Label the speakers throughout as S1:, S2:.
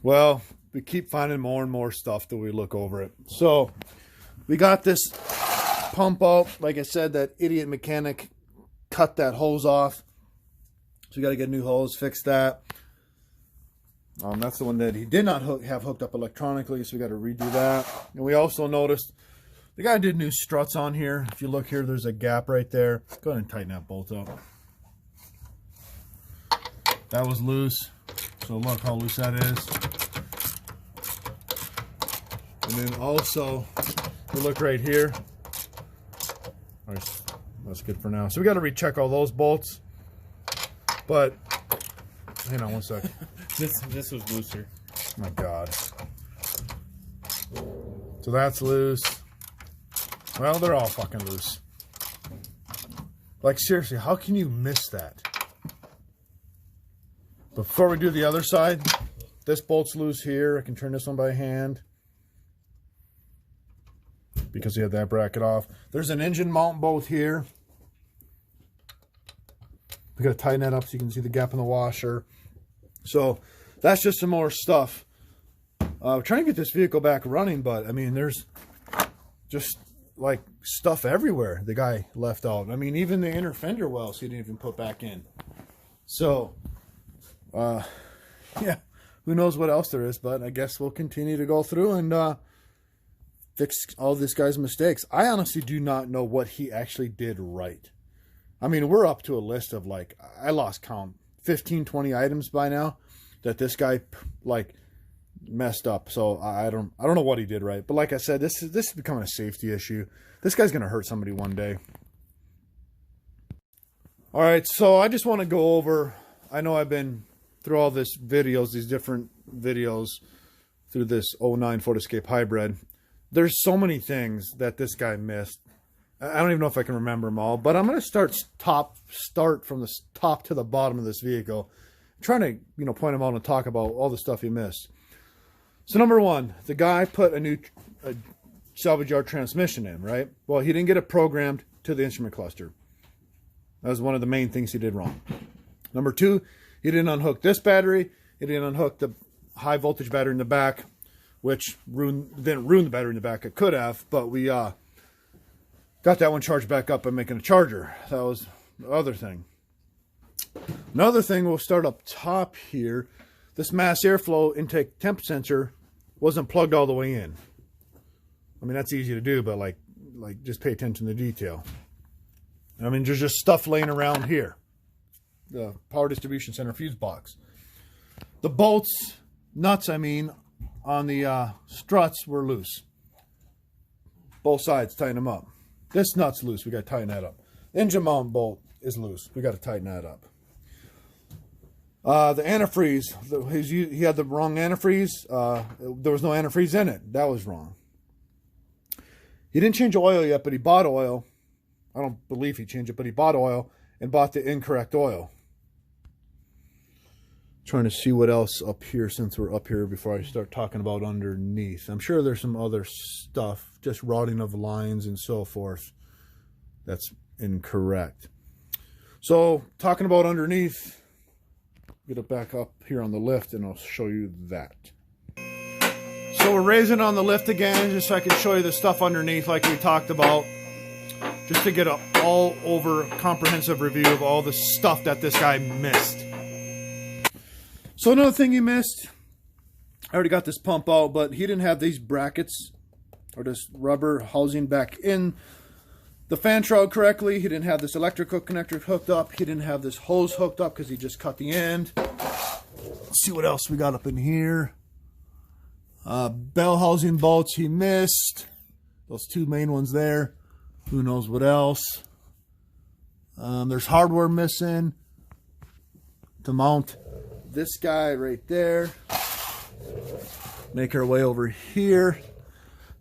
S1: Well, we keep finding more and more stuff that we look over it. So we got this pump out. Like I said, that idiot mechanic cut that hose off. So we got to get a new hose, fix that. That's the one that he did not have hooked up electronically, so we got to redo that. And we also noticed the guy did new struts on here. If you look here, there's a gap right there. Go ahead and tighten that bolt up. That was loose. So look how loose that is. And then also, if you look right here. All right, that's good for now. So we got to recheck all those bolts. But, hang on one second.
S2: This was looser.
S1: Oh my God. So that's loose. Well, they're all fucking loose. Like, seriously, how can you miss that? Before we do the other side, this bolt's loose here. I can turn this one by hand because we had that bracket off. There's an engine mount bolt here. We got to tighten that up so you can see the gap in the washer. So that's just some more stuff. We're trying to get this vehicle back running, but I mean, there's just like stuff everywhere the guy left out. I mean, even the inner fender wells he didn't even put back in. So, yeah, who knows what else there is, but I guess we'll continue to go through and fix all this guy's mistakes. I honestly do not know what he actually did right. I mean, we're up to a list of like, I lost count, 15, 20 items by now that this guy like messed up. So I don't know what he did right. But like I said, this is becoming a safety issue. This guy's going to hurt somebody one day. All right, so I just want to go over, I know I've been through all these different videos through this 09 Ford Escape Hybrid. There's so many things that this guy missed. I don't even know if I can remember them all, but I'm going to start from the top to the bottom of this vehicle, trying to, point them out and talk about all the stuff he missed. So number one, the guy put a new salvage yard transmission in, right? Well, he didn't get it programmed to the instrument cluster. That was one of the main things he did wrong. Number two, he didn't unhook this battery. He didn't unhook the high voltage battery in the back, which didn't ruin the battery in the back. It could have, but we got that one charged back up by making a charger. That was the other thing. Another thing, we'll start up top here. This mass airflow intake temp sensor wasn't plugged all the way in. I mean, that's easy to do, but like just pay attention to detail. I mean, there's just stuff laying around here. The power distribution center fuse box. The bolts, nuts, I mean, on the struts were loose. Both sides, tighten them up. This nut's loose. We got to tighten that up. Engine mount bolt is loose. We got to tighten that up. The antifreeze, he had the wrong antifreeze. There was no antifreeze in it. That was wrong. He didn't change oil yet, but he bought oil. I don't believe he changed it, but he bought oil and bought the incorrect oil. Trying to see what else up here since we're up here before I start talking about underneath. I'm sure there's some other stuff, just routing of lines and so forth, that's incorrect. So talking about underneath, get it back up here on the lift and I'll show you that. So we're raising on the lift again just so I can show you the stuff underneath like we talked about. Just to get an all-over comprehensive review of all the stuff that this guy missed. So another thing he missed, I already got this pump out, but he didn't have these brackets or this rubber housing back in the fan shroud correctly. He didn't have this electrical connector hooked up. He didn't have this hose hooked up because he just cut the end. Let's see what else we got up in here. Bell housing bolts he missed. Those two main ones there. Who knows what else. There's hardware missing to mount this guy right there. Make our way over here.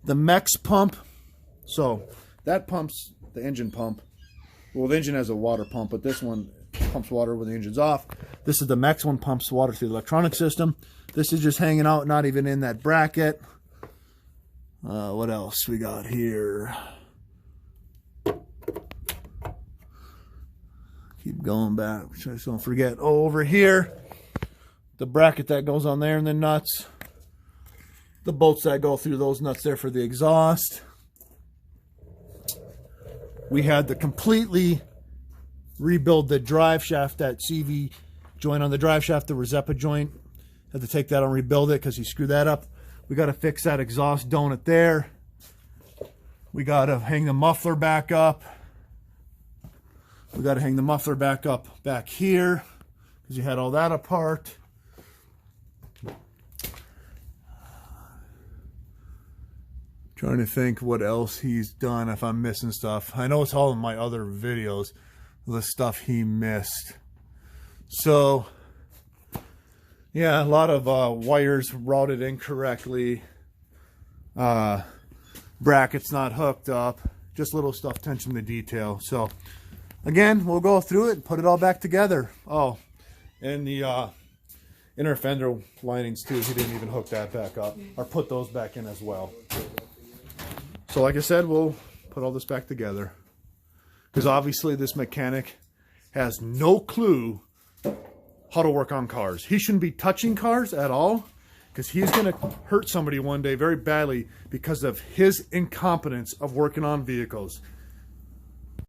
S1: The MEX pump. So that pumps the engine pump. Well, the engine has a water pump, but this one pumps water when the engine's off. This is the MEX one, pumps water through the electronic system. This is just hanging out, not even in that bracket. What else we got here? Keep going back, just don't forget. Oh, over here, the bracket that goes on there and the nuts. the bolts that go through those nuts there for the exhaust. We had to completely rebuild the drive shaft, that CV joint on the drive shaft, the Rosetta joint. Had to take that out and rebuild it because he screwed that up. We got to fix that exhaust donut there. We got to hang the muffler back up. We got to hang the muffler back up back here because you had all that apart. Trying to think what else he's done, if I'm missing stuff. I know it's all in my other videos, the stuff he missed. So, yeah, a lot of wires routed incorrectly. Brackets not hooked up. Just little stuff, attention to detail. So, again, we'll go through it and put it all back together. Oh, and the inner fender linings too. He didn't even hook that back up or put those back in as well. So like I said, we'll put all this back together. Because obviously this mechanic has no clue how to work on cars. He shouldn't be touching cars at all, because he's going to hurt somebody one day very badly because of his incompetence of working on vehicles.